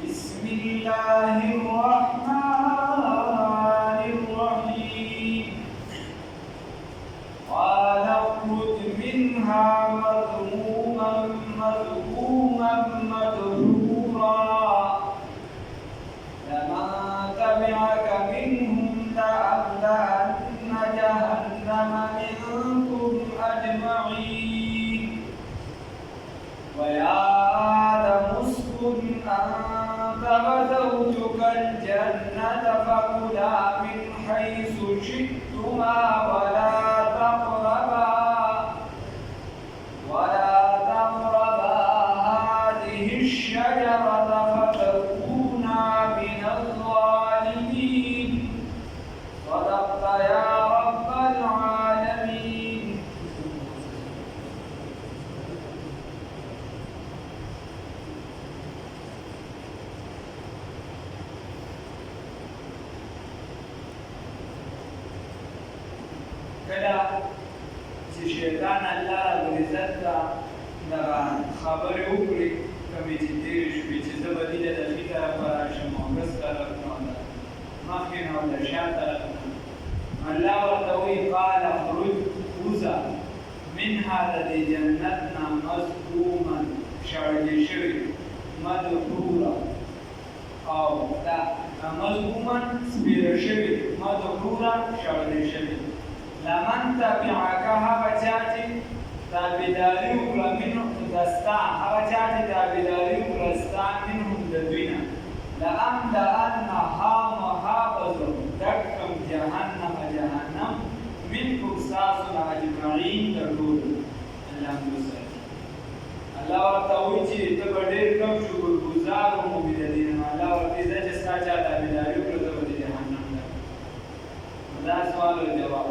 بسم الله الرحمن الرحيم قال اخرج منها مذموما مدحورا لمن تبعك منهم لأملأن جهنم منكم أجمعين ويا آدم اسكن أنت وزوجك الجنة فكلا من حيث شئتما ولا تقربا هذه الشجرة فتكونا من الظالمين صدقت يا رب العالمين. کله چې شیطان الله رب العزت ته دغه خبرې وکړي کومې چې تېرې شوې چې زه به دې له ښي طرفه راشم او ګس طرف نه مخکې نه او د شا طرف نه الله ورته وایي قال اخرج وځه منها د دې جنت نه مذموما شړلې شوي مدحورا او دا مذموما سپېره شوي مدحورا شړلې شوي لمن تبعك هغه چا چې تابعداري وکړه منهم ستا هغه چا چې تابعداري وکړه ستا منهم د دوی نه لأملأن خامخا به زه ډک کړم جهنم منکم ستاسو نه اجمعین د ټولو الله مو وساتي. الله ورته وایي چې ته به ډېر کم شکرګزار ومو د دې نه الله ورته زه چې ستا چا تابعداري وکړه زه به د جهنم درکړم. دا سوال او جواب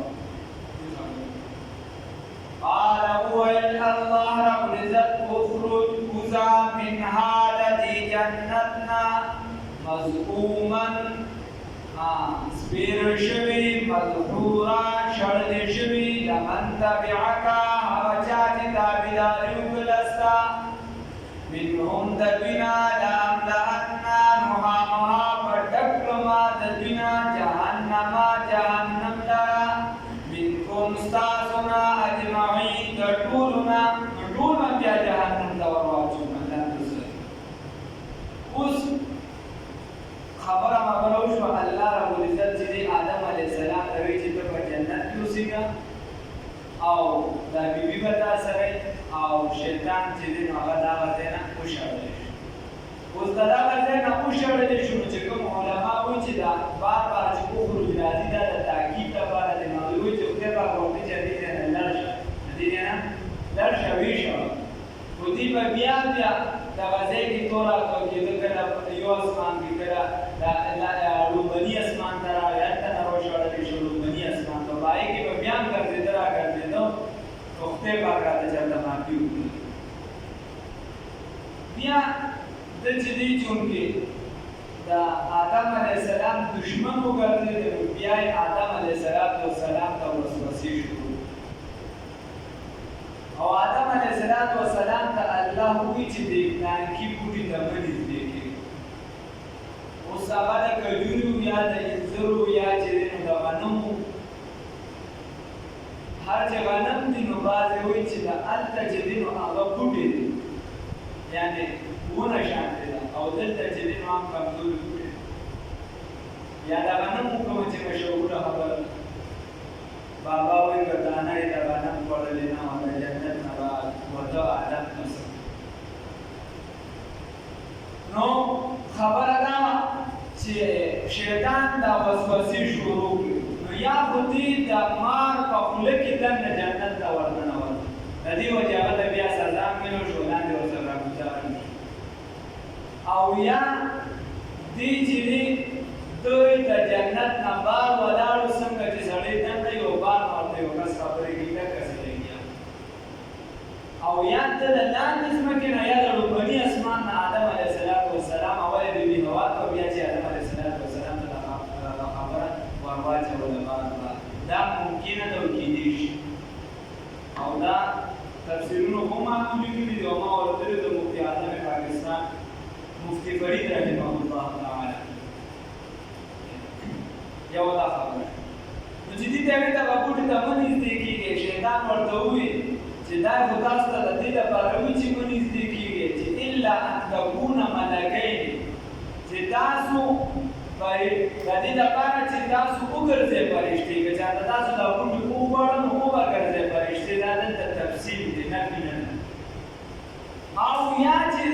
قال ويل الله رب العزت اخرج وزا من هذه جنتنا مذءوما سپیر شوی مدحورا شړل شوی لمن تبعك هغه چا چې تابعداري وکړه ستا منهم د دوینا لأملأن خامخا به ډک کړمه د دوینا جهنم لره منکم ستاسو نه اجمعین د ټولو نه بیا جهنم ته ور واچوم. اوس خبره وشوه الله رب العزت چې آدم علیه السلام ته وایي چې ته په جنت کې اوسېږه او دا بیبي به تا سره او شیطان چې دی نو هغه دغه ځای نه وشړلی شو. اوس د دغه ځای نه وشړلی شو نو چې کوم علما وایي چې دا بار چې اخرج راځي دا د تاکید لپاره دی. نو دوی وایي چې خدای پاک ورته چې دې ځای نه لاړ شه د دې ځای نه لاړ شه ویې شه خو دوی به بیا دغه ځای کې توره کېده کله یو اسمان کې کله لومبني اسمان ته راغی هلته نه راوشړلی شو لومبني اسمان ته په هغې کې به بیا هم ګرځېده راګرځېده خو خدای پاک راته چېرته معافي وکړي. بیا ده چې دی چونکې د آدم علیه السلام دشمن وګرځېد نو بیا یې آدم علیه السلام ته وسوسې شروع او آدم علیه السلام ته الله وایي چې د نانکي بوټي ته مه نږدې کېږي. اوس هغه د کجورو یا د انځرو یا چې دی نو د غنمو هر چې غنم دي نو بعضې وایي چې د هلته چې دی نو هغه بوټي دي یعنې ونه شانتې ده او دلته چې دی نو هم کمزوري بوټي دي. یا د غنمو کومه چې مشهوره خبره بابا وایي که دانه یې د غنم خوړلې نه وه د جنت نه به ورته آدم نسل. نو خبره دا وه چې شیطان دا وسوسې شروع کړي نو یا خو دې د مار په خوله کې دننه جنت ته ورننوت د دې وجې هغه ته بیا سزا ملو شو لاندې ورسره راګوزاره شو او یا دې چې دی دوی د جنت نه بار ولاړو څنګه چې سړی دننه یو بار ورته یو کس خبرې کوي لکه سلیمیا او یا ته د لاندې ځمکې نه یا د لومبني اسمان نه آدم علیه السلام اول بیبي حوا ته بیا چې آدم علیه السلام ته دا خبره ور واچوله بار دا ممکنه ده او کیدی شي او دا تفسیرونو هم ما لیکلي دي او ما ورته د مفتي اعظم پاکستان مفتي مفتی فرید رحمه الله تعالی یو دا خبره نو چې دې ته هغه بوټي ته مو نږدې کېږي شیطان ورته ووایي چې دا خو تاسو ته د دې لپاره وایي چې مو نږدې کېږي چې الا ان تکون ملکین چې تاسو د دې لپاره چې تاسو وګرځئ فرشتې که چېرته تاسو دا بوټي وغواړئ نو وګرځئ فرشتې دا دلته تفصیل دی نفي نه او یا چې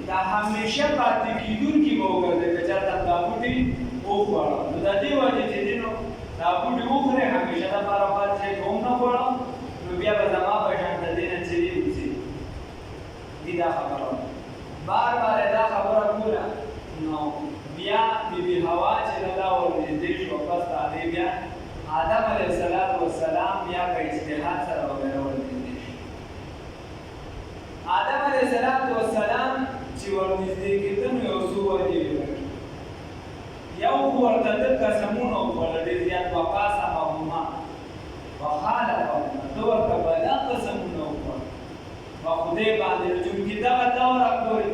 دا همیشه پاتې کېدونکي به وګرځئ که چېرته دا بوټي وغواړم نو د دې وجې چې دی نو دا بوټي وخورئ همیشه دپاره پاتې شئ که هم نه غواړم نو بیا به زما په شان د دې نه څیرې اوسي دي دا خبره بار بار یې دا خبره کوله نو بیا بیبي حوا چې دا ورنږدې شوه پس د هغې بیا آدم علیه السلام بیا په اجتهاد سره وغیره ورنږدې شو آدم علیه السلام چې ورنږدې کېده نو یو څو وجې یو ورته د قسمونه وکړل ډېر زیات وقاسمهما وخالفهما ده ورته به دا قسمونه وکړل په خدای باندې چونکې دغه دوره پورې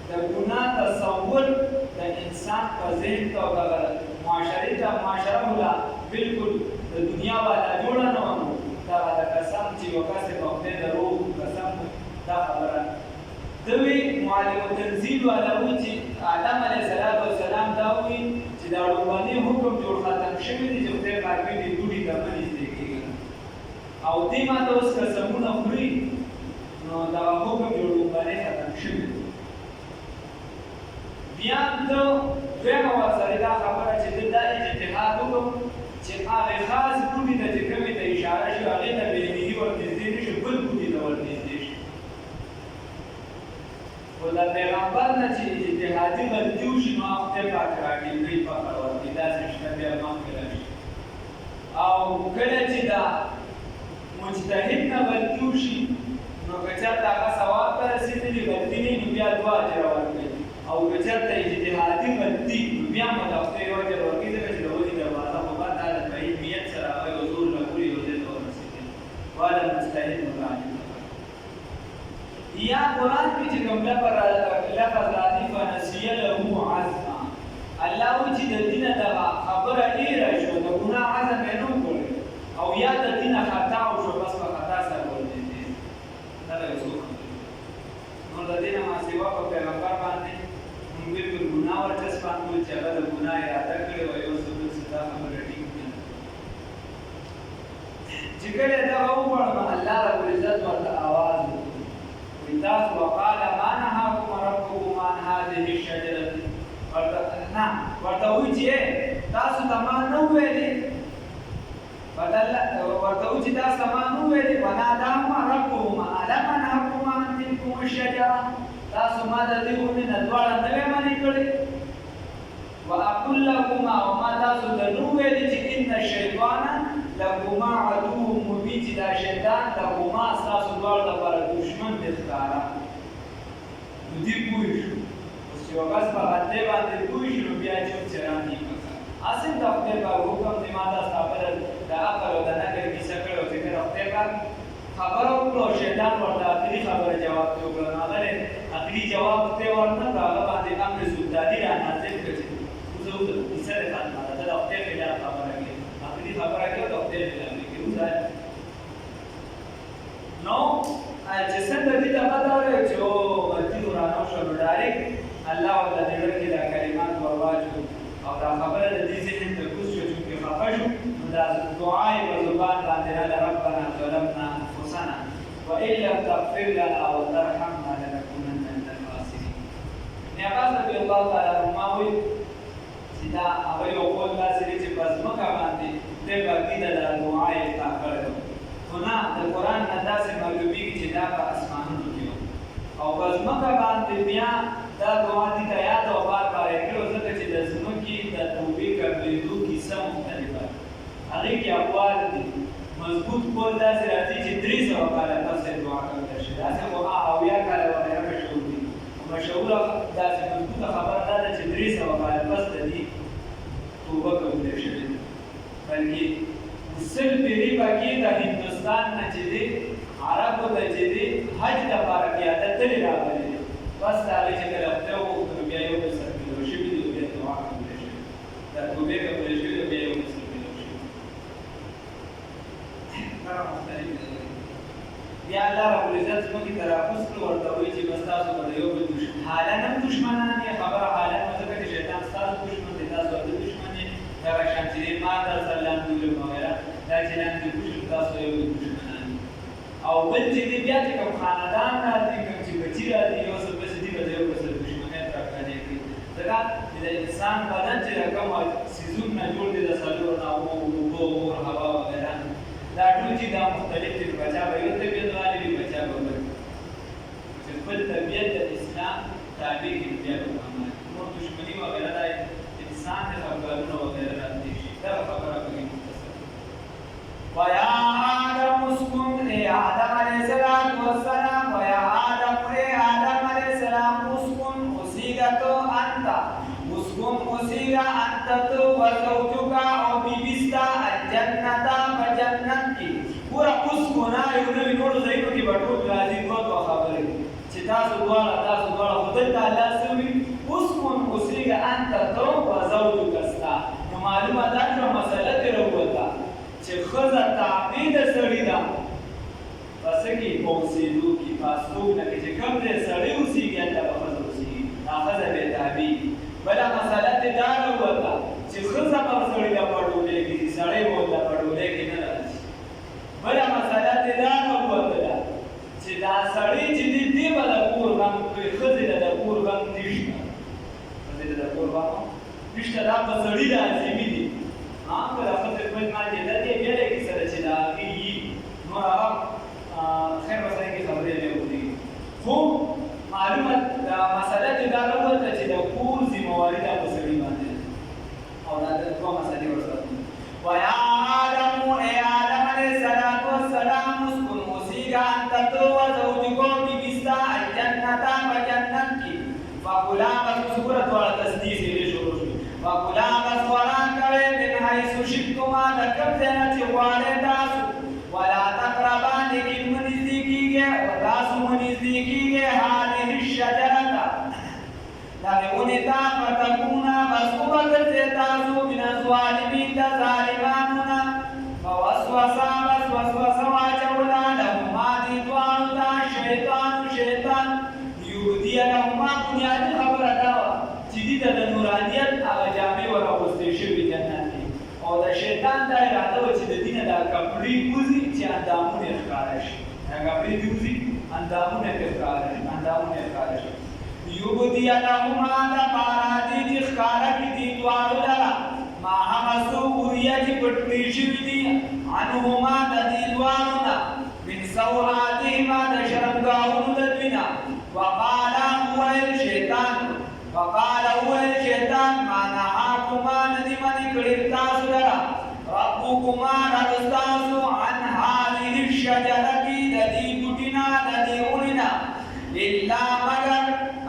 د ګناه تصور د انسان په ذهن ته او دغه معاشره ولا بالکل د دنیا والا جوړه نه وه نو دغه د قسم چې یو کس یې په خدای د روح قسم دا خبره دوی معلم تنزیل والا وی چې آدم علیه السلام دا وی چې دا لومړنی حکم جوړ ختم شوی دی چې خدای پاک دې بوټي ته مه نږدې کېږي او دې ماته اوس قسمونه خوري نو دا حکم جوړ لومړنی ختم شوی دی بیا دویمه ورسره دا خبره چې ده دا اجتهاد وکړو چې هغې خاص بوټي ته چې کومې ته اشاره شي هغې ته بېنهي ورنږدې نه شي بل بوټي ته ورنږدې شي خو د پیغمبر نه چې اجتهادي غلطي وشي نو هغه خدای پاک راټینګوي فقر ورکړي داسې شته بیا مخکې راشي او کله چې دا مجتهد نه غلطي وشي نو که چېرته هغه ثواب ته رسېدلي غلطي نه وي نو بیا دوه اجره ورکوي او که چېرته اجتهادي غلطي نو بیا هم ورته خدای یو اجر ورکوي ځکه چې د ولي دروازه خو بعد دا د بعید نیت سره هغه یو زور نه کړي یو ځای ته ورسېدلي وعلى المجتهد مراجعه یا قرآن کې چې کوم لفظ راځي فنسیه له عزما الله وایي چې د دې نه دغه خبره هېره شوه د ګناه عزم یې نه وکړی او یا د دې نه خطا وشوه بس په خطا سره ورنږدې دا د یو څو خبرې نو د دې نه ماسیوا په پیغمبر باندې موږ بالکل ګناه ورچسپان کړو چې هغه د ګناه اراده کړې وه یو څه بل څه دا خبره ټینګ کړه چې کله یې دغه وغواړم الله ربالعزت ورته آواز وکړو تاسو وقال ما نهاكم ربكم عن هذه الشجرة ورته وایي چې تاسو ته ما نه ویلې ورته وایي چې تاسو ته ما نه ویلې وناداهما ربهما ألم أنهكما عن تلكما الشجرة تاسو ما د دې ونې نه دواړه نه وې منې کړې وأقول لكما وما تاسو ته نه ویلې چې إن الشیطان لكما عدو مبین چې دا شیطان لکما ستاسو دواړو لپاره دشمن دی ښکاره نو دې پوه شو اوس چې یو کس په غلطۍ باندې پوه شي نو بیا چوپ چران یې مه کوه هسې د خدای پاک حکم دی ما دا ستا بله د عقل او د نقل کیسه کړې وه چې کله خدای پاک خبره وکړه او شیطان ورته عقلي خبره جواب ته وکړه نو هغه عقلي جواب ته ورنه کړه هغه باندې امر سلطاني را نازل کړه چې اوس کیسه دې ختمه ده د خدای خلاف خبره کوي عقلي خبره کوي او د خدای خلاف نو چې څنګه دې ته پته ولګي چې او غلطي ورانه شوه نو ډایرکټ الله ورته دې زړه کې دا کلمات ورواچول او دا خبره د دې ذهن ته کوز شوه چې خفه شو نو دا دعا یې په زبان باندې راغله ربنا ظلمنا انفسنا وان لم تغفر لنا وترحمنا لنكونن من الخاسرين ابن عباس رضی الله تعالی عنهما وایي چې دا هغه یو قول داسې دی چې په ځمکه باندې دې باقي د دعا یې تا کړی خو نه د قرآن نه داسې معلومیږي چې دا په اسمانونو کې او په ځمکه باندې بیا دا دعا دې ته یاد او بار بار یې کړو ځکه چې د ځمکې د توبې قبلېدو کیسه مختلفه ده هغې کې اقوال دي مضبوط قول داسې راځي چې 300 کاله پس یې دعا کولی شي داسې خو 80 کاله وغیره مشهور دي مشهوره داسې مضبوطه خبره دا ده چې 300 کاله پس د دې توبه کولی شوې ده بلکې سل پیری پکې د هندوستان نه چې دی عربو ته چې دی حج لپاره پیاده تللی راغلی بس د هغې چې کله الله رب العزت ځمکې ته راکوز کړو ورته وایي چې بس تاسو به د یو بل حالن هم دښمنان یې خبره حالن مه ځکه چې شیطان ستاسو دښمن دی تاسو ورته دښمن یې دغه شان چې دی ما درسره لاندې ویلم وغیره دا چې لاندې وشو تاسو یو بل دښمنان او بل چې دی بیا چې کوم خاندان راځي کوم چې بچي راځي یو څه بس دي به د یو بل سره دښمنیت راښکاره کوي ځکه چې د انسان بدن چې د کوم څیزونو نه جوړ دی د څلورو نه اوبه اور هوا وغیره دا ټول چې دا مختلف دي بچا به یو طبیعت والی وي بچا به بل چې خپل طبیعت د اسلام تابع کړي بیا به عمل نور دښمني وغیره دا انسان د خپګانونو وغیره راځي دا خبره کوي مختصر ویا آدم اسكن اے آدم علیہ السلام والسلام ویا آدم اے آدم علیہ السلام اسكن اسیگا تو انت اسكن اسیگا انت تو وزوجکا او بیبستا الجنتا فجنت کی پورا اسکنا یو نوی نورو ځایونو کې به ټول راځي دوه خبرې چې تاسو دواړه خو دلته الله څه وایي اسکن اسیګه انت تو وزوجکا ستا نو معلومه ده چې مسله ترې راووته چې ښځه تابع د سړي ده په څه کې په اوسېدو کې په استوګنه کې چې کوم ځای سړی اوسېږي هلته به ښځه اوسېږي دا ښځه بې تابع بله مسله ترې دا راووته چې ښځه به سړي ته په ډولۍ کې سړی به ورته په ډولۍ کې نه راځي بله مسله ترې دا راووتله چې دا سړی چې دی دې به د کور غم کوي ښځې ته د کور غم نشته ښځې ته د کور غم نشته دا په سړي لازمي دي که د ښځې خپل مال چې دا دې بیا لږ سره چې د هغې وي نور هغه خیر به سړی کې خبرې نه وکړي خو معلومه دا مسله ترې دا راووته چې د کور ذمهواري دا په سړي باندې او دا دوه مسلې ورسره ویا آدم اے آدم علیہ الصلوۃ والسلام اسکن اسیگا انت تو وزوجکا بیبستا الجنتا فجنت کی فکلا بس سورت والا تصدیق سے شروع شوی فکلا بس وران کوي من حيث شئتما د کوم ځای نه چې غواړئ تاسو ولا تقربا لیکن مه نږدې کېږئ او تاسو مه نږدې کېږئ هذه الشجرة دغه ونې ته فتکونا بس وبګرځئ تاسو من الظالمین د ظالمانو نه فوسوسه بس وسوسه واچوله لهما دې دواړو ته شیطان لیبدي لهما بنیادي خبره دا وه چې دې ته د نورانیت هغه جامې وراغوستې شوي جنت کې او د شیطان دا اراده وه چې د دې نه دا کپړې وځي چې اندامونه یې ښکاره شي دا کپړې دې وځي اندامونه یې ښکاره شي یبدي لهما دا پارا دې چې ښکاره کړي دې دواړو لره ما هغه څه وریه چې پټ کړي شوي دي عنهما د دې دواړو نه من سوآتهما د شرمګاهونو د دوی نه وقال وویل شیطان ما نهاکما نه دي منې کړي تاسو لره ربکما رب ستاسو عن هذه الشجرة د دې بوټي نه د دې ونې نه الا مگر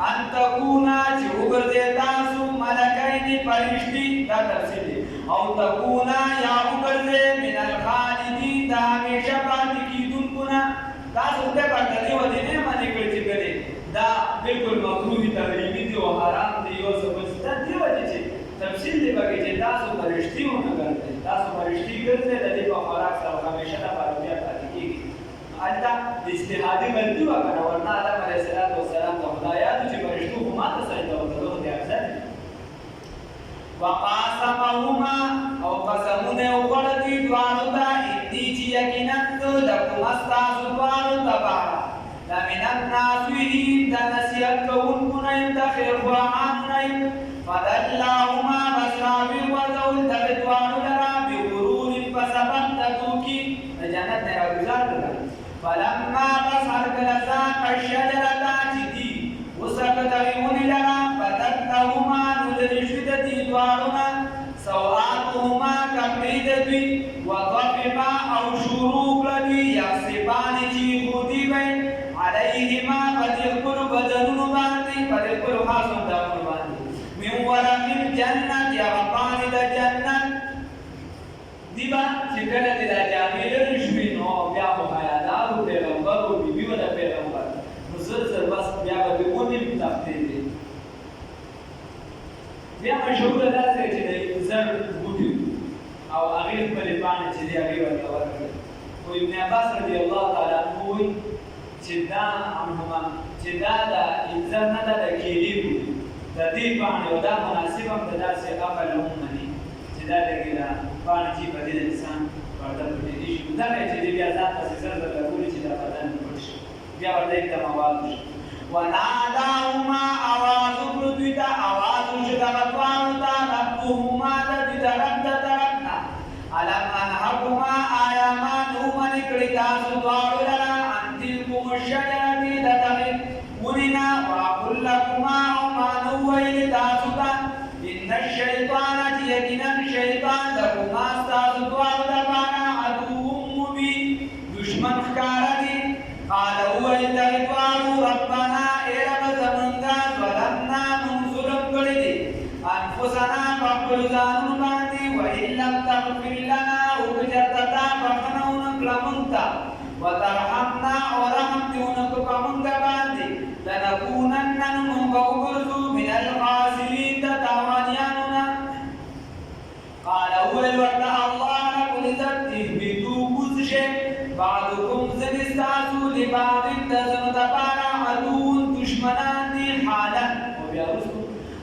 ان تکونا چې وګرځئ تاسو ملکین فرشتي دا تفسیر دی او تکونا یا وګرځئ من الخالدین د همیشه پاتې کېدونکو نه تاسو خدای پاک د دې وجې نه منې کړي چې ګرځئ دا بالکل مکروه تحریمي دی او حرام دی یو څه بس دا دې وجې چې تفصیل دی پکې چې تاسو فرشتي ونه ګرځئ تاسو فرشتي ګرځئ د دې په خوراک سره همیشه لپاره بیا پاتې کېږي حتی اجتهادي غلطي وکړه ورنه آدم علیه السلام ته خدایانو چې فرشتو خو ماته سجده وکړه دې افضل وقاسمهما او قسمونه وکړه دې دواړو ته انی چې یقینا لکم ستاسو دواړو تباره لمن الناصحین د نصیحت کوونکو نه یم د خیر خواهانو نه یم فدلاهما بس راوي وځول دغې دواړو لره بغرور په سبب د دوکي د جنت نه راګزار کړل فلما بس هرکله ذاق الشجرة چې دي وڅکه دغې ونې لره بدت لهما نو لرې شوي د دې دواړو نه سوآتهما کپړې د دوی وطفقا او شروع کړه دوی یخصفانې چې ایښودي به علیهما په دې خپلو بدنونو باندې په دې خپلو خاصو اندامونو باندې من ورق الجنت هغه پاڼې د جنت دي به چې کله دې دا جامې لرې شوي نو بیا خو حیادارو پیغمبرو بیبیو د پیغمبر نو زر بس بیا به د ونې تختې دي بیا مشهوره داسې چې د زر بوټي او هغې خپلې پاڼې چې دي هغې ورته ورکړې خو ابن عباس رضی الله تعالی عنه وایي چې دا عنهما چې دا د انسان نه ده د کیلي د دې پاڼې او دا مناسب هم د داسې عقل هم مني چې دا لږې دا پاڼې چې په دې د انسان پرده پټېدی شي دغه چې دی بیا ځان پسې زر درته ګوري چې دا بدن پټ شي بیا ورته एकदम आवाज وشي وناداهما आवाज وکړو دوی ته आवाज وشو دغه دواړو ته ربهما د دې د رب د طرف نه الم انهکما آیا ما نو منې کړي تاسو دواړو لره ان تلکم الشجرة د دغې ونې نه واقل لکما او ما نو ویلې تاسو ته ان الشیطان چې یقینا شیطان لکما ستاسو دواړو دپاره عدو مبین دشمن ښکاره دی قال وویل دغې دواړو ربنا ای رب زمونږه ظلمنا موږ ظلم کړی دی انفسنا په خپلو ځانونو باندې وان لم تغفر لنا وکچېرته تا بښنه ونه کړه موږ ته وترحمنا او رحم دې ونه کړو په موږ باندې لنکونن موږ به وګرځو من الخاسرین د تاوانیانو نه قال وویل ورته الله رب العزت اهبطوا کوز شئ بعضکم ځینې ستاسو لبعض د ځینو دپاره عدو دشمنان دي حالا او بیا وروسته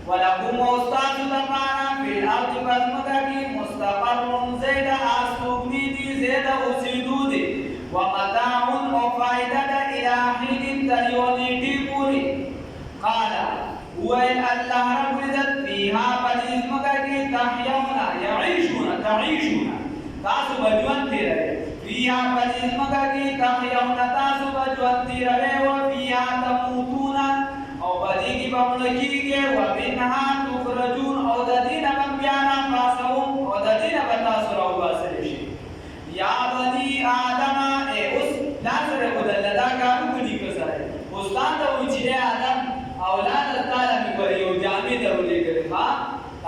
ولکم او ستاسو دپاره فی الارض په ځمکه کې مستقر ځای د استوګنې دي ځای د اوسېدو دی ومتاع او فایده ده الی حین تر یوې نیټې پورې قال وویل الله رب العزت فیها په دې ځمکه کې تحیون تعیشون تاسو به ژوند تېروئ فیها په دې ځمکه کې تحیون تاسو به ژوند تېروئ وفیها تموتون او په دې کې به مړه کېږئ ومنها تخرجون او د دې نه به بیا راپاڅوم او د دې نه به تاسو راوباسلی شي یا بني آدم اوس دا سره ودله دا کار وکړي که سره اوس تا ته وایي چې دی آدم اولاده تا له مې ګورې یو جامې درولېږلې ښه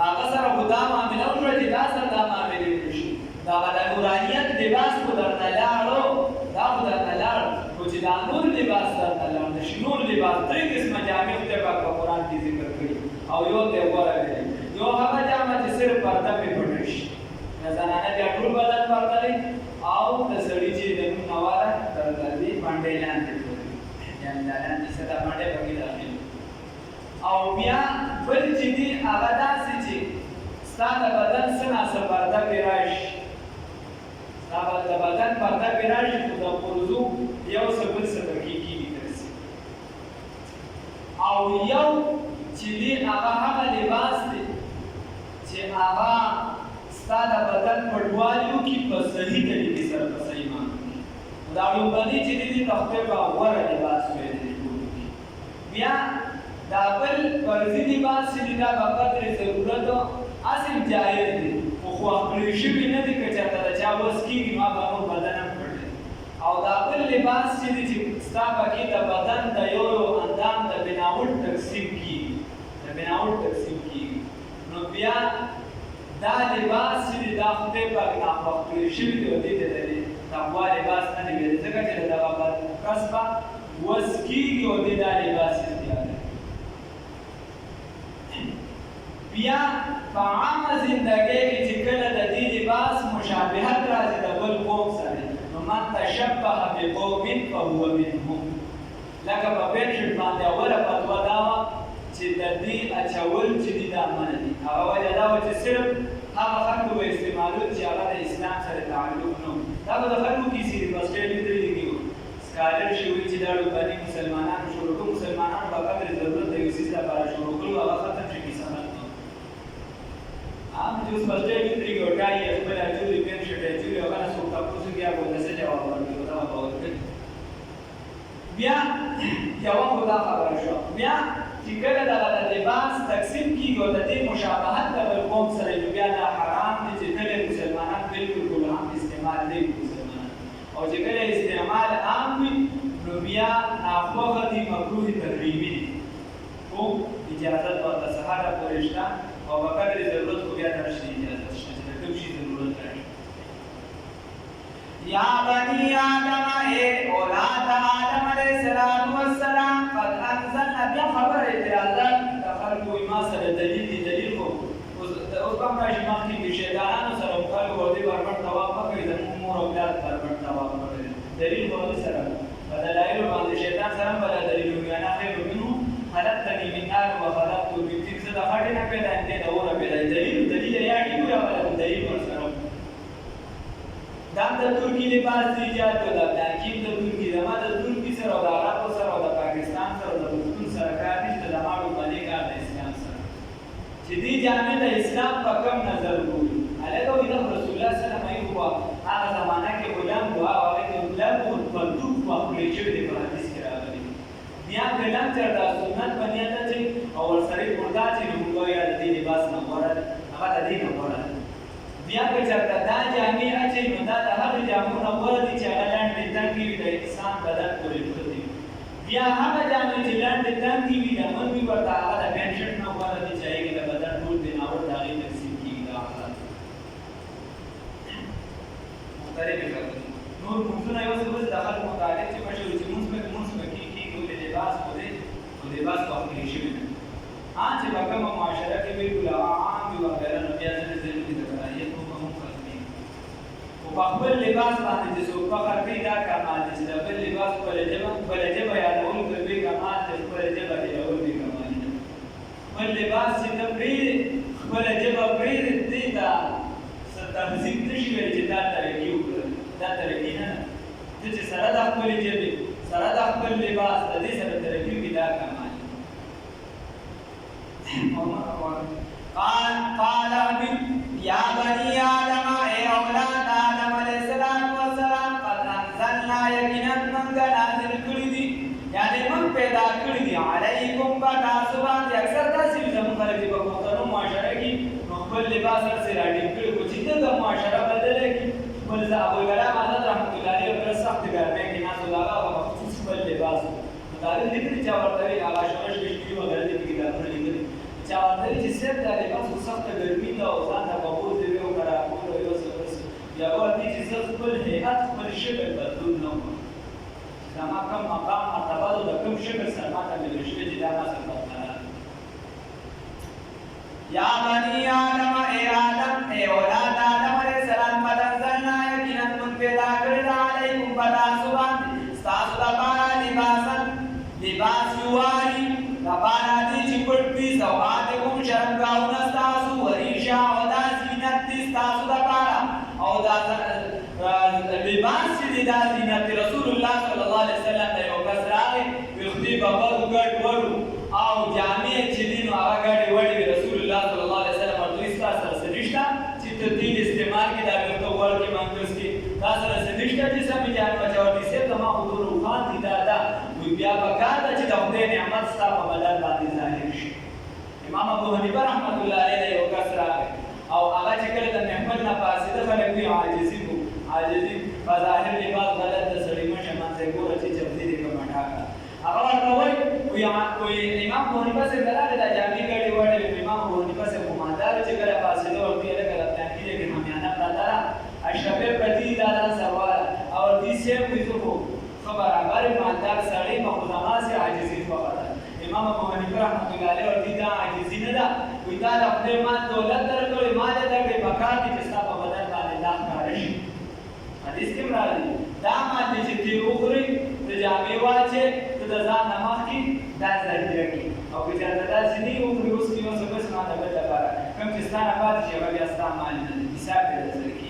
هغه سره خو دا معامله وشوه چې دا سره دا معاملې وشي دغه د نورانیت لباس خو درته لاړو دا خو درته لاړ خو چې دا نور لباس درته لاړ د شنور لباس درې قسمه جامې خدای پاک په قرآن کې ذکر کړي او یو ته غوره ویلې یو هغه جامه چې صرف پرده پرې پټه شي د زنانه بیا ټول بدن پرده لري او د سړي چې د نوم نواله تر دې باندې لاندې پورې یعنې دا لاندې ستا باندې پکې داخل او بیا بل چې دي هغه داسې چې ستا د بدن څه ناڅه پرده پرې راشي دا د بدن پرده پرې راشي خو د پرزو یو څه بل څه پکې کېږي درسي او یو چې دی هغه هغه لباس دی چې هغه ستا د بدن پټوالي وکړي په صحیح طریقې سره په صحیح معنی دا لومړني چې دی د خدای په غوره لباس ویلی بیا دا بل فرضي لباس چې دی دا په قدر ضرورت اصل جایز دی خو خواخلي شوي نه دي که چېرته د چا وس کېږي ما به نور بدن هم پټ دی او دا بل لباس چې دی چې ستا پکې د بدن د یو اندام د بناوټ تقسیم کېږي نو بیا دا لباس چې دی دا خدای پاک ناخوښ شوي دی او دې ته د تقوا لباس نه دی ویلی ځکه چې د دغه کس به وس کېږي او دې دا لباس اختیار دی بیا په عامه زندګۍ کې چې کله د دې لباس مشابهت راځي د بل قوم سره نو من تشبه بقوم فهو منهم لکه په بېلشټ باندې اوله فتوا دا وه چې د دې اچول چې دي دا منع دي هغه وجه دا وه چې صرف هغه خلکو به استعمالول چې هغه د اسلام سره تعلق نه و دا به د خلکو کیسې دي په سټیج درېږي وو سکالر شوي چې دا ډوباني مسلمانانو شروع کړو مسلمانانو به قدر ضرورت د یو څیز لپاره شروع کړو هغه ختم شي کیسه ختمه عام چې اوس په سټیج درېږي او ټای یې خپل اچولي پین شټ اچولي هغه نه څوک تپوس کوي هغه ورته څه جواب ورکوي دا به ورکوي بیا یوه خو دا خبره شوه بیا چې کله دغه د لباس تقسیم کېږي او د دې مشابهت د بل قوم سره نو بیا دا حرام دی چې کله مسلمانان بالکل ټول هم استعمال نه کوي مسلمانان او چې کله استعمال عام وي نو بیا ناخوښه دي مکروه تحریمي دي خو اجازت ورته سهاره پورې شته او په قدر ضرورت خو بیا درشته اجازت شته چې د کوم شي ضرورت راشي یا بنی آدم اے اولاد آدم علیہ السلام قد انزلنا بیا خبر اعتراضات د خلکو ما سره دلیل دی دلیل خو اوس کوم راشي مخکې د شیطانانو سره خلکو ورته بربند طواف کوي د مور او پلار بربند طواف کوي دلیل ورته سره په دلایلو باندې شیطان سره بل دلیل وي انا خیر منه خلقتني من نار وخلقته من طين زه د خټې نه پیدا یم دی د اوره پیدا دلیل یا ټینګ راوړل دلیل ورسره دا د ترکی لباس دی ایجاد کړ دا تاکید د ترکی زما د ترکی سره او د عربو سره او د پاکستان سره او د پښتون سره کار نشته د ماړو باندې کار د اسلام سره چې دې جامع د اسلام په کم نظر ګوري هغه وی د رسول الله صلی الله علیه وسلم هغه زمانہ کې غلام دعا هغه غلام په دوه په خپل چې د حدیث کې راغلي بیا غلام تر د سنت باندې ته او سره وردا چې موږ یا د لباس نه غوړل هغه د دې نه غوړل بیا که چېرته دا جامې اچوي نو دا د هغو جامو نه غوره دي چې هغه لنډې تنګې وي د انسان بدن پورې پرتې بیا هغه جامې چې لنډې تنګې وي د من وي ورته هغه د پینټ شرټ نه غوره دي چې هغې کې د بدن ټول دی ناوړ د هغې تقسیم کېږي دا حالات مختلفې خبرې نور مونځونه یو څه بس د خلکو متعلق چې مشهور چې مونځ به کېږي ولې لباس خو دی خو لباس په خپلې شوي نه چې په کومه معاشره کې بالکل عام وي وغیره نو بیا ځینې ځینې د کراهیت په هم ختمېږي خو په خپل لباس باندې چې څوک فخر کوي دا کمال دی چې د بل لباس خپله ژبه یادول کوي کمال دی خپله ژبه هېرول بې کمالي ده خپل لباس چې ته پرېږدې خپله ژبه پرېږدې دې ته څه تهذیب نه شي ویلی چې دا ترقي وکړه دا ترقي نه ده ته چې سره د خپلې ژبې سره د خپل لباس د دې سره ترقي وکړي دا کمال قال يا بني آدم اے اولاد آدم علیہ السلام قد انزلنا یقینا من نازل کړي دي یعنی من پیدا کړي دي علیکم بتاسو باندې اکثر تاسو زموږ خلک په کومو معاشره کې خپل لباس سره راډي کړي کو چې د معاشره بدله کې بل ځا ابو کلام حضرت رحمت الله علیه پر سخت ګرمه کې نه زلاغه او مخصوص خپل لباس دا دې دې چې ورته هغه شورش کې وګړي دې کې دا لیکلي چې ورته چې سر د لباس سخت ګرمي دا او ځان د قبول دی او کرا کول یو څه یا ورته چې خپل هيئت خپل شکل بدلون نه دا ما کوم مقام مرتبه د کوم شکل سره ماته ملي شي چې دا ما سره یا بنی آدم اے آدم اے اولاد آدم علیہ السلام قد انزلنا یقینا من پیدا کړی علیکم بتاسو باندې تاسو لپاره لباس یواری لپاره دې چې پټ دي سوغاتکم شرمګاونه تاسو وریشا او دا زینت دي تاسو لپاره او دا لباس چې دا زینت رسول الله صلی الله علیه وسلم د یو کس راغی وختي بابا ګډ وړو او جامع چې دینو هغه ګډ وړي رسول الله صلی الله علیه وسلم ورته سره سنشتا چې ته دې استعمال کې دا ورته ور کې منګس کې دا سره سنشتا چې سم جامع چاوتي سه تما حضور خان دي دا وی بیا پکاره چې د خدای نعمت ستاسو په بدل باندې ظاهر شي امام ابو حنیفه رحمت الله علیه یو کس راغی او هغه چې کله د نعمت نه فاسده خلک وي عاجزي په ظاهر لباس غلط د سړي مشه باندې ګوره چې چبدي دې کومه ټاکه هغه ورته وایي امام ابو حنیفه سے دلاله د جامع ګړي وړي امام ابو حنیفه سے کومادار چې کله فاسده ورته لګا تاکید کې همیانه پراته اشرف پرتی دادا سوال اور دې سے وځو خبر اگر مالدار سړی په خدامه سي عاجزي وکړه امام ابو حنیفه رحمۃ اللہ علیہ ورته دا عاجزي نه ده وی دا د خپل مال دولت درکړي مال درکړي بکار دي چې تاسو په بدن باندې لاس کار شي حدیث کې راځي دا مال چې تی وګوري د جامع واچي د ځان نماز کې دا ځای کې او چې دا سني وګوري اوس کې اوس بس ما د بل لپاره کوم چې ستانه پاتې شي هغه ستاسو مال نه حساب دې ځکه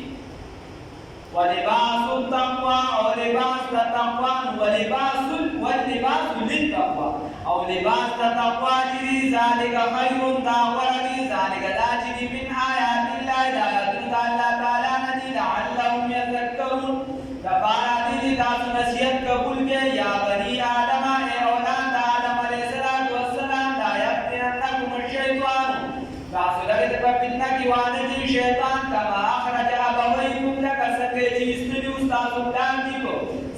ولباس التقوى او لباس التقوى واللباس للتقوى او لباس التقوى جري ذلك خير داورني ذلك داجري من آيات الله آيات الله تعالى ندي لعلهم يذكرون دبارا دي تاسو نصیحت قبول کړئ یا بني آدم اے اولاد آدم علیہ السلام لا يفتننكم الشيطان تاسو لري په فتنه کې وانه دي شیطان کما اخرج ابويكم لك سکه چې استدیو تاسو باندې کو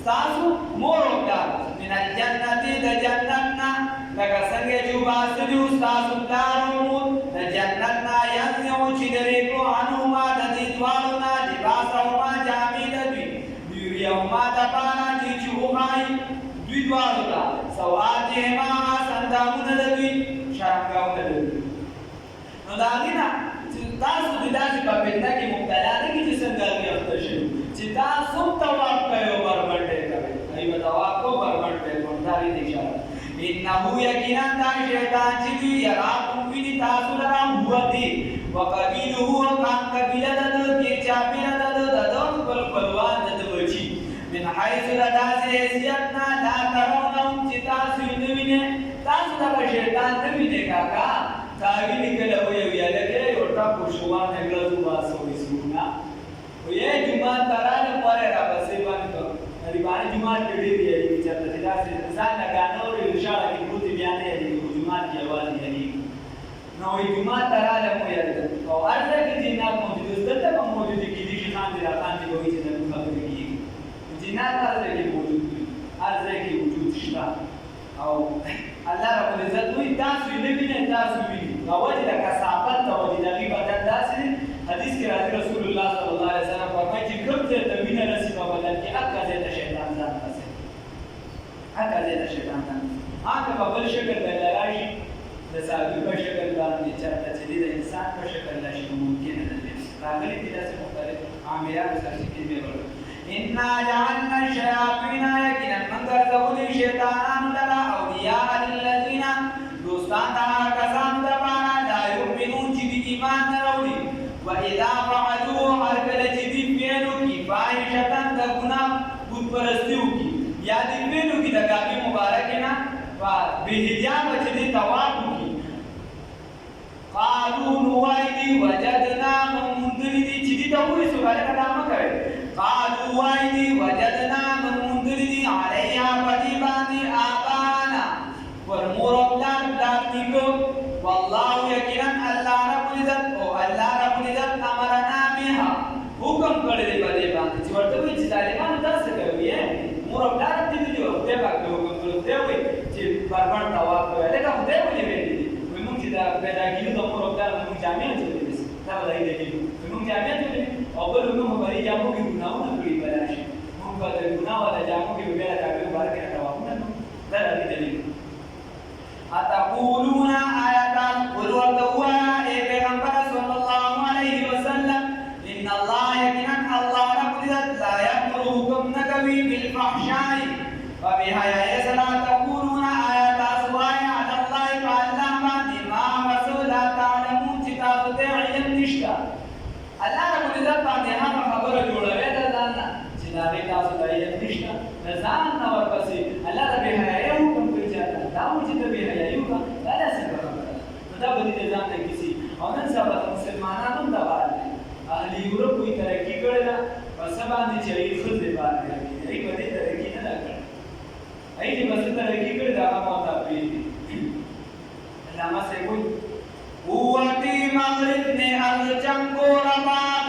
تاسو مور وکړه من الجنه د جنتنا لکه څنګه چې واسدیو تاسو دارو د جنتنا یانو چې درې کو انو ما د دې دوالو نه لباس او ما جامې د دوی یو ما د پانا دي چې وای دوی دوالو لا سواته ما سندامونه د دوی شرمګاونه د دوی نو دا غینا چې تاسو د داسې په فتنه کې مبتلا نه کیږئ چې څنګه یافته شئ چې تاسو طواف کوئ او بربنډې کوئ ایو طواف کو بربنډې کوم دا دې یقینا دا شیطان چې دی یراکم ویني تاسو لرا هو دی وقبیله کان قبیله د کې چاپیره د خپل خپلوان د بچي من حيث لا داسې حیثیتنا لا ترونهم چې تاسو یې نه وینئ تاسو دغه شیطان نه وینئ کاکا تاویل کله ویل لکه یو ټاکو شوانه ګرځو باسو وسونه وې جمعه تراله پره را پسې باندې دی باندې جمعه کې ډېر یې چې تاسو ځان لګانو لري اشاره کې بوت بیان یې دی جمعه کې आवाज یې نو وې جمعه تراله مو یې او ارزه کې جنات موجود دلته موجود کې دي خان دي راخان دي وې چې د خبرې کې جنات ارزه کې موجود دي ارزه کې وجود شته او الله رب العزت وې تاسو یې نه وینئ تاسو وینئ او وجه د کثافت او د دغې بدن داسې حدیث کې راځي رسول الله صلی الله علیه وسلم فرمایي چې کوم ځای ته وینه رسي په بدن کې هغه ځای ته شیطان ځان رسي هغه ځای ته شیطان ځان هغه په بل شکل باندې راشي د صحابي په شکل باندې چېرته چې د انسان په شکل راشي ممکن نه دی راغلي دي داسې مختلف عاملات سره کې دی ان جعلنا الشياطين يكنا من ګرځولي شیطانان لرا اولیاء للذین دوستان دا کسان دپاره لا یؤمنون چې د ایمان نه راوړي واذا فعلوا هر کله چې دې فعل وکړي فاحشة د ګناه بت پرستي وکړي یا دې فعل وکړي د کعبې مبارکې نه بحجاب چې دې طواف وکړي قالوا نوایدي وجدنا من موندلي دي چې دې ته وایي سوال دا مه کوئ قالوا وایدي وجدنا من موندلي دي علیها په دې باندې آبانا پر مور او پلار نیکو والله یقینا الله رب العزت او الله رب العزت امرنا بها حکم کړی دی په دې باندې چې ورته وایي چې ظالمانو تاسو کوي مور او پلار دې دي او ته باندې حکم کړی دی وایي چې پرمن طواف کوي لکه خدای ولې ویلي دي وایي موږ چې دا پیدا کیږي د مور او پلار موږ جامع چولې دي دا ولای دی موږ جامع چولې او بل موږ په دې جامو کې ګناونه کړی بلاشي موږ په دې ګناه ولا جامو کې بیا راځي مبارک نه طوافونه دا دلیل اتقولون آیات قل ورتوا اے پیغمبر صلی اللہ علیہ وسلم ان اللہ یقینا اللہ رب العزت لا یأمر حکم نکوی بالفحشاء وبحیاء لا تقولون آیات سوایا علی اللہ فاللہ باندې ما رسول لا تعلمون چې تاسو ته علم نشته الله رب العزت باندې هغه خبره جوړوي دا ځان چې دا تاسو ته علم نشته ځان نه ورپسې الله د بحیاء حکم کوي دا مو چې د بحیايي وکړه دا داسې خبره ده نو دا به دې ځان ته کیسي او نن سبا د مسلمانانو هم دا حال دی اهل یورپ کوئی ترقي کړې ده په څه باندې چې هغې ښځې باندې هغې په دې ترقي نه ده کړې هغې چې بس ترقي کړې ده هغه ماته پرېږدي علامه صاحب وایي قوتِ مغرب نے از جنگ و رباب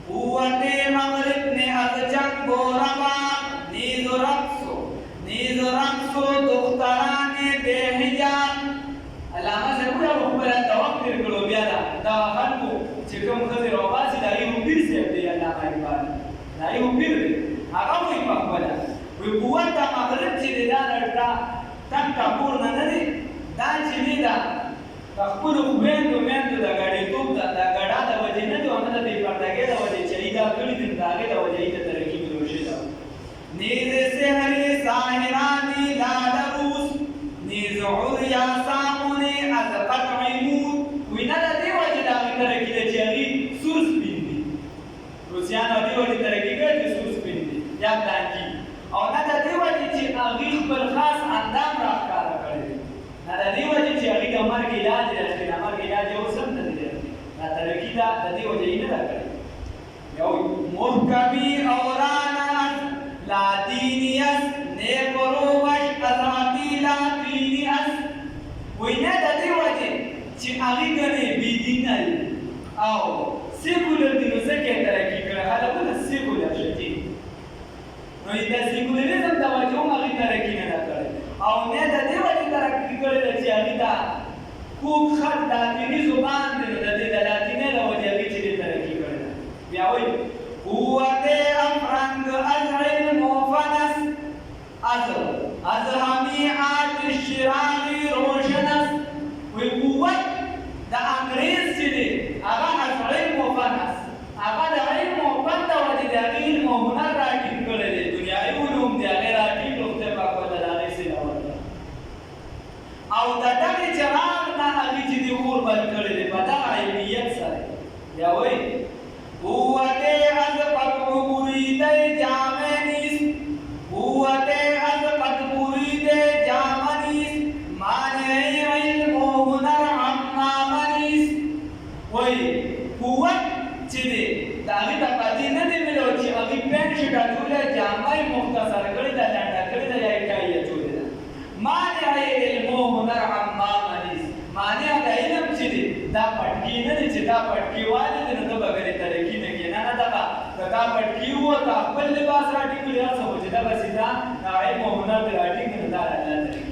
قوتِ مغرب نے از جنگ و رباب نیز و رقص دختران بے حجاب علامه صاحب وایي هغه خپله توقع کړو بیا دا خلکو چې کوم ښځې راوباسي د هغې هم پیر صاحب دی علامه اقبال د هغې هم پیر دی هغه وایي په خپله وایي قوت د مغرب چې دی دا د تګ ټکور نه دی دا چې دی دا د خپلو خویندو میندو د ګډېتوب د ګډا د وجې نه دی او نه د بې پردګۍ د وجې چې دا کړي دي د هغې د وجې ته ترقي ملوشي ده نیز سحر ساحرانی لالروس نیز عریا سامونه از قطع مود وینا د دې وجې د هغې ترقي ده چې هغې سور سپین دي روسیانو دې وجې ترقي کوي چې سور سپین دي یا بلانکي او نه د دې وجې چې هغې خپل خاص اندام راښکاره کړی دی نه د دې وجې چې هغې د مرګ علاج دی چې د مرګ علاج یې اوس هم نه دی دا ترقي ده د دې وجې یې نه ده کړې یو محکمي اورانا لاتینیس نیپروش اضافی لاتینیس وینا د دې وجې چې هغې ګڼې بېدینه او سیکولر دي نو ځکه یې ترقي کړه خلکونه سیکولر شدي نو د سیکولریزم د وجې هم هغې ترقي نه ده کړې او نه د دې وجې ترقي کړې ده چې هغې ته کوږ خط لاتیني زبان دی نو د دې د لاتینۍ د وجې هغې چې دې ترقي کړې ده بیا وایي قوت افرنگ از علم و فنس از همیات شراغی روشن است وی قوت د انګریز چې دی هغه از علم و فنس هغه د علم و فن د وجې د هغې علم و هنر راټینګ کړی دی دنیایي علوم د هغې راټینګ روغتیا پاک وته د هغې سیله ورکړه وای قوت چې دی د هغې ته پدې نه دی ویلو چې هغې پینټ شټ اچولی جامه یې مختصر کړې ده لنډه کړې ده یا یې ټای اچولی ده مانع علم و هنر عما منیس مانع د علم چې دی دا پټکي نه دی چې دا پټکي والی دی نو ته به ګرې ترقي نه کړې نه نه دغه که دا پټکي و تا خپل لباس راټینګ کړي هر څه خو چې دغسې دا علم و هنر دې راټینګ کړي نو دا د الله طریقه